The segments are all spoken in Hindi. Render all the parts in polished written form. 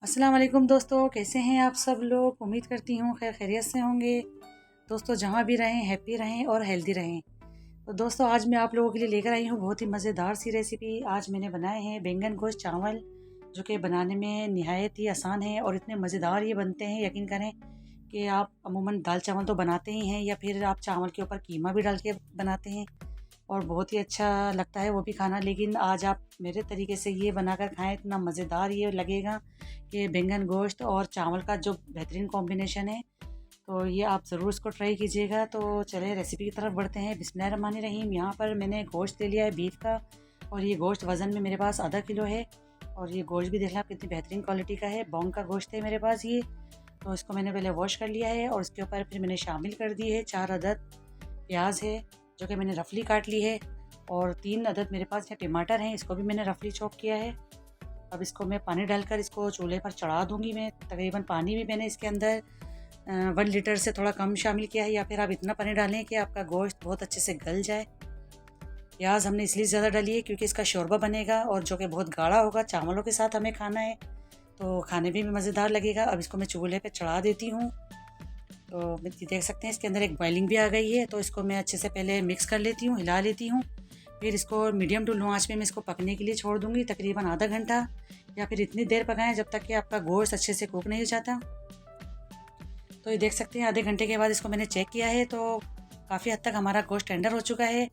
अस्सलाम वालेकुम दोस्तों, कैसे हैं आप सब लोग। उम्मीद करती हूँ खैर खैरियत से होंगे। दोस्तों जहाँ भी रहें हैप्पी रहें और हेल्दी रहें। तो दोस्तों आज मैं आप लोगों के लिए लेकर आई हूँ बहुत ही मज़ेदार सी रेसिपी। आज मैंने बनाए हैं बैंगन गोश्त चावल, जो कि बनाने में निहायत ही आसान है और इतने मज़ेदार ये बनते हैं, यकीन करें कि आप अमूमन दाल चावल तो बनाते ही हैं या फिर आप चावल के ऊपर कीमा भी डाल के बनाते हैं और बहुत ही अच्छा लगता है वो भी खाना। लेकिन आज आप मेरे तरीके से ये बनाकर खाएं, इतना मज़ेदार ये लगेगा कि बैंगन गोश्त और चावल का जो बेहतरीन कॉम्बिनेशन है। तो ये आप ज़रूर इसको ट्राई कीजिएगा। तो चले रेसिपी की तरफ बढ़ते हैं। बिस्मिल्लाहिर्रहमानिर्रहीम। यहाँ पर मैंने गोश्त ले लिया है बीफ का, और ये गोश्त वज़न में मेरे पास आधा किलो है। और ये गोश्त भी देख लो कितनी बेहतरीन क्वालिटी का है, बोंग का गोश्त है मेरे पास ये। तो इसको मैंने पहले वॉश कर लिया है और इसके ऊपर फिर मैंने शामिल कर दी है 4 अदद प्याज है, जो कि मैंने रफली काट ली है। और 3 अदद मेरे पास ये टमाटर हैं, इसको भी मैंने रफली चॉप किया है। अब इसको मैं पानी डालकर इसको चूल्हे पर चढ़ा दूंगी। मैं तकरीबन पानी भी मैंने इसके अंदर 1 लीटर से थोड़ा कम शामिल किया है, या फिर आप इतना पानी डालें कि आपका गोश्त बहुत अच्छे से गल जाए। प्याज हमने इसलिए ज़्यादा डाली है क्योंकि इसका शोरबा बनेगा और जो कि बहुत गाढ़ा होगा, चावलों के साथ हमें खाना है तो खाने में भी मज़ेदार लगेगा। अब इसको मैं चूल्हे पे चढ़ा देती हूँ। तो देख सकते हैं इसके अंदर एक बॉइलिंग भी आ गई है। तो इसको मैं अच्छे से पहले मिक्स कर लेती हूँ, हिला लेती हूँ। फिर इसको मीडियम टू लो आंच पे मैं इसको पकने के लिए छोड़ दूँगी, तकरीबन आधा घंटा, या फिर इतनी देर पकाएं जब तक कि आपका गोश्त अच्छे से कुक नहीं हो जाता। तो ये देख सकते हैं आधे घंटे के बाद इसको मैंने चेक किया है तो काफ़ी हद तक हमारा गोश्त टेंडर हो चुका है।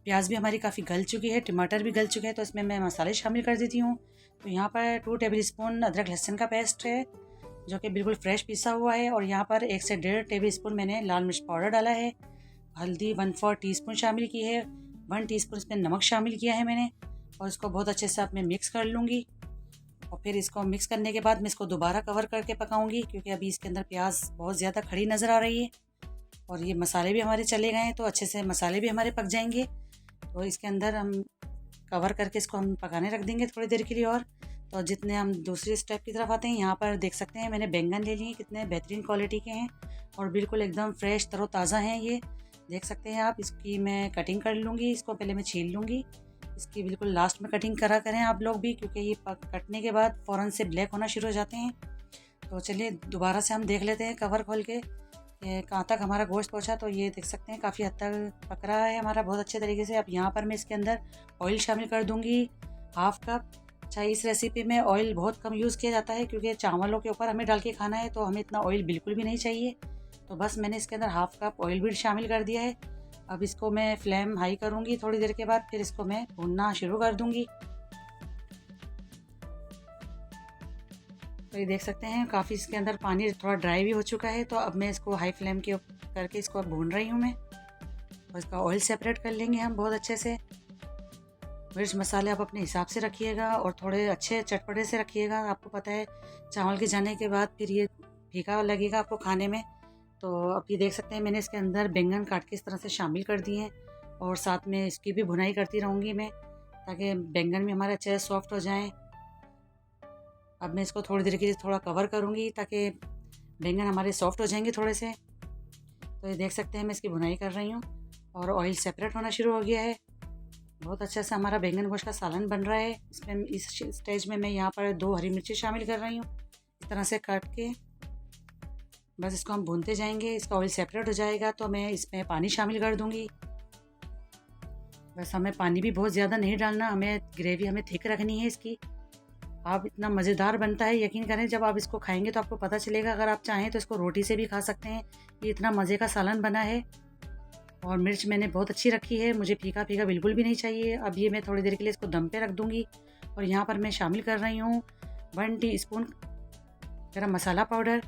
प्याज भी हमारी काफ़ी गल चुकी है, टमाटर भी गल चुके हैं। तो इसमें मैं मसाले शामिल कर देती हूँ। तो यहाँ पर 2 टेबल स्पून अदरक लहसुन का पेस्ट है, जो कि बिल्कुल फ्रेश पिसा हुआ है। और यहाँ पर 1 से 1.5 टेबल स्पून मैंने लाल मिर्च पाउडर डाला है। हल्दी 1/4 टीस्पून शामिल की है। 1 टीस्पून इसमें नमक शामिल किया है मैंने। और इसको बहुत अच्छे से अब मैं मिक्स कर लूँगी। और फिर इसको मिक्स करने के बाद मैं इसको दोबारा कवर करके पकाऊंगी, क्योंकि अभी इसके अंदर प्याज बहुत ज़्यादा खड़ी नज़र आ रही है। और ये मसाले भी हमारे चले गए हैं तो अच्छे से मसाले भी हमारे पक जाएंगे। तो इसके अंदर हम कवर करके इसको हम पकाने रख देंगे थोड़ी देर के लिए। और तो जितने हम दूसरे स्टेप की तरफ आते हैं, यहाँ पर देख सकते हैं मैंने बैंगन ले लिए, कितने बेहतरीन क्वालिटी के हैं और बिल्कुल एकदम फ्रेश तरोताज़ा हैं ये। देख सकते हैं आप। इसकी मैं कटिंग कर लूँगी, इसको पहले मैं छील लूँगी। इसकी बिल्कुल लास्ट में कटिंग करा करें आप लोग भी, क्योंकि ये कटने के बाद फ़ौरन से ब्लैक होना शुरू हो जाते हैं। तो चलिए दोबारा से हम देख लेते हैं कवर खोल के कहाँ तक हमारा गोश्त पहुँचा। तो ये देख सकते हैं काफ़ी हद तक पक रहा है हमारा बहुत अच्छे तरीके से। अब यहाँ पर मैं इसके अंदर ऑयल शामिल कर दूँगी, 1/2 कप। अच्छा, इस रेसिपी में ऑयल बहुत कम यूज़ किया जाता है क्योंकि चावलों के ऊपर हमें डाल के खाना है, तो हमें इतना ऑयल बिल्कुल भी नहीं चाहिए। तो बस मैंने इसके अंदर 1/2 कप ऑयल भी शामिल कर दिया है। अब इसको मैं फ्लेम हाई करूँगी थोड़ी देर के बाद, फिर इसको मैं भूनना शुरू कर दूँगी। तो ये देख सकते हैं काफ़ी इसके अंदर पानी थोड़ा ड्राई भी हो चुका है। तो अब मैं इसको हाई फ्लेम के करके इसको अब भून रही हूँ मैं। और इसका ऑयल सेपरेट कर लेंगे हम बहुत अच्छे से। मिर्च मसाले आप अपने हिसाब से रखिएगा और थोड़े अच्छे चटपटे से रखिएगा। आपको पता है चावल के जाने के बाद फिर ये फीका लगेगा आपको खाने में। तो अब ये देख सकते हैं मैंने इसके अंदर बैंगन काट के इस तरह से शामिल कर दिए हैं, और साथ में इसकी भी भुनाई करती रहूँगी मैं, ताकि बैंगन भी हमारे अच्छे से सॉफ्ट हो जाएं। अब मैं इसको थोड़ी देर के लिए थोड़ा कवर करूँगी ताकि बैंगन हमारे सॉफ्ट हो जाएंगे थोड़े से। तो ये देख सकते हैं मैं इसकी भुनाई कर रही हूँ और ऑयल सेपरेट होना शुरू हो गया है। बहुत अच्छा सा हमारा बैंगन गोश्त का सालन बन रहा है। इसमें इस स्टेज में मैं यहाँ पर 2 हरी मिर्ची शामिल कर रही हूँ, इस तरह से काट के। बस इसको हम भूनते जाएंगे, इसका ऑयल सेपरेट हो जाएगा तो मैं इसमें पानी शामिल कर दूँगी। बस हमें पानी भी बहुत ज़्यादा नहीं डालना, हमें ग्रेवी हमें थिक रखनी है इसकी। आप इतना मज़ेदार बनता है, यकीन करें जब आप इसको खाएंगे तो आपको पता चलेगा। अगर आप चाहें तो इसको रोटी से भी खा सकते हैं, ये इतना मज़े का सालन बना है। और मिर्च मैंने बहुत अच्छी रखी है, मुझे फीका फीका बिल्कुल भी नहीं चाहिए। अब ये मैं थोड़ी देर के लिए इसको दम पे रख दूँगी। और यहाँ पर मैं शामिल कर रही हूँ 1 टीस्पून गरम मसाला पाउडर।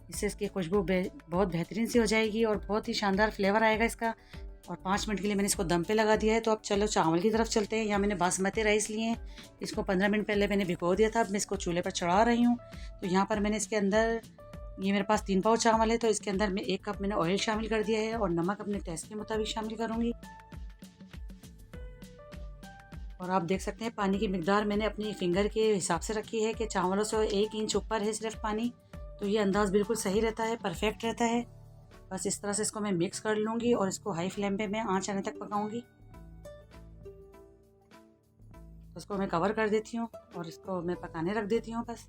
इससे इसकी खुशबू बहुत बेहतरीन सी हो जाएगी और बहुत ही शानदार फ्लेवर आएगा इसका। और 5 मिनट के लिए मैंने इसको दम पे लगा दिया है। तो अब चलो चावल की तरफ चलते हैं। यहाँ मैंने बासमती राइस लिए हैं, इसको 15 मिनट पहले मैंने भिगो दिया था। अब मैं इसको चूल्हे पर चढ़ा रही हूँ। तो यहाँ पर मैंने इसके अंदर, ये मेरे पास 3 पाव चावल है, तो इसके अंदर मैं 1 कप मैंने ऑयल शामिल कर दिया है और नमक अपने टेस्ट के मुताबिक शामिल करूँगी। और आप देख सकते हैं पानी की मिकदार मैंने अपनी फिंगर के हिसाब से रखी है कि चावलों से 1 इंच ऊपर है सिर्फ पानी। तो ये अंदाज़ बिल्कुल सही रहता है, परफेक्ट रहता है। बस इस तरह से इसको मैं मिक्स कर लूँगी और इसको हाई फ्लेम पे मैं आँच आने तक पकाऊँगी। तो इसको मैं कवर कर देती हूँ और इसको मैं पकाने रख देती हूँ बस।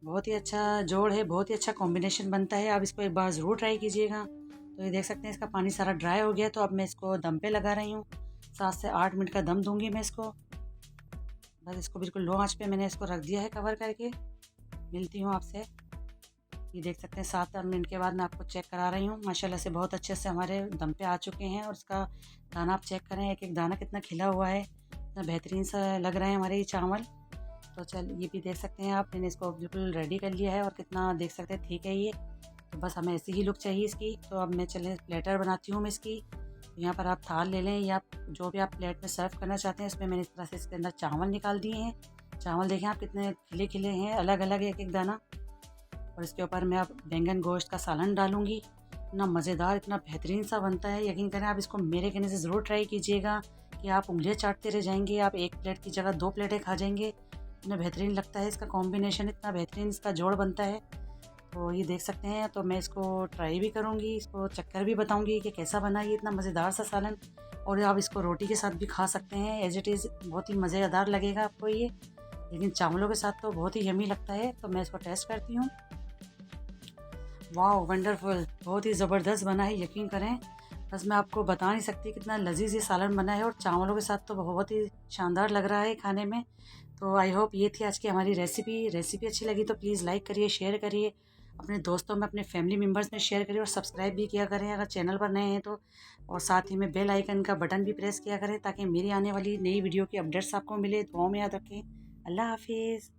बहुत ही अच्छा जोड़ है, बहुत ही अच्छा कॉम्बिनेशन बनता है। आप इसको एक बार ज़रूर ट्राई कीजिएगा। तो ये देख सकते हैं इसका पानी सारा ड्राई हो गया, तो अब मैं इसको दम पे लगा रही हूँ। 7 से 8 मिनट का दम दूंगी मैं इसको। बस इसको बिल्कुल लो आंच पे मैंने इसको रख दिया है कवर करके। मिलती हूँ आपसे। ये देख सकते हैं 7-8 मिनट के बाद मैं आपको चेक करा रही हूँ। माशाल्लाह से बहुत अच्छे से हमारे दम पे आ चुके हैं। और इसका दाना आप चेक करें, एक एक दाना कितना खिला हुआ है, इतना बेहतरीन सा लग रहे हैं हमारे ये चावल। तो चल ये भी देख सकते हैं आप, मैंने इसको बिल्कुल रेडी कर लिया है और कितना देख सकते हैं ठीक है ये। तो बस हमें ऐसी ही लुक चाहिए इसकी। तो अब मैं चले प्लेटर बनाती हूँ मैं इसकी। तो यहाँ पर आप थाल ले लें या जो भी आप प्लेट में सर्व करना चाहते हैं। इसमें मैंने इस तरह से इसके अंदर चावल निकाल दिए हैं। चावल देखें आप कितने खिले खिले हैं, अलग अलग एक एक दाना। और इसके ऊपर मैं अब बैंगन गोश्त का सालन डालूंगी। इतना मज़ेदार, इतना बेहतरीन सा बनता है। यकीन करें आप इसको मेरे कहने से ज़रूर ट्राई कीजिएगा कि आप उंगलियां चाटते रह जाएंगे। आप एक प्लेट की जगह 2 प्लेटें खा जाएंगे। इतना बेहतरीन लगता है इसका कॉम्बिनेशन, इतना बेहतरीन इसका जोड़ बनता है। तो ये देख सकते हैं। तो मैं इसको ट्राई भी करूँगी, इसको चक्कर भी बताऊँगी कि कैसा बना ये इतना मज़ेदार सा सालन। और आप इसको रोटी के साथ भी खा सकते हैं एज इट इज़, बहुत ही मज़ेदार लगेगा आपको ये। लेकिन चावलों के साथ तो बहुत ही यमी लगता है। तो मैं इसको टेस्ट करती हूँ। वाह वंडरफुल, बहुत ही ज़बरदस्त बना है, यकीन करें। बस मैं आपको बता नहीं सकती कितना लजीज ये सालन बना है। और चावलों के साथ तो बहुत ही शानदार लग रहा है खाने में। तो आई होप ये थी आज की हमारी रेसिपी अच्छी लगी तो प्लीज़ लाइक करिए, शेयर करिए, अपने दोस्तों में, अपने फैमिली मेम्बर्स में शेयर करिए। और सब्सक्राइब भी किया करें अगर चैनल पर नए हैं तो। और साथ ही में बेल आइकन का बटन भी प्रेस किया करें ताकि मेरी आने वाली नई वीडियो की अपडेट्स आपको मिले। दुआओं में याद रखें। अल्लाह हाफिज़।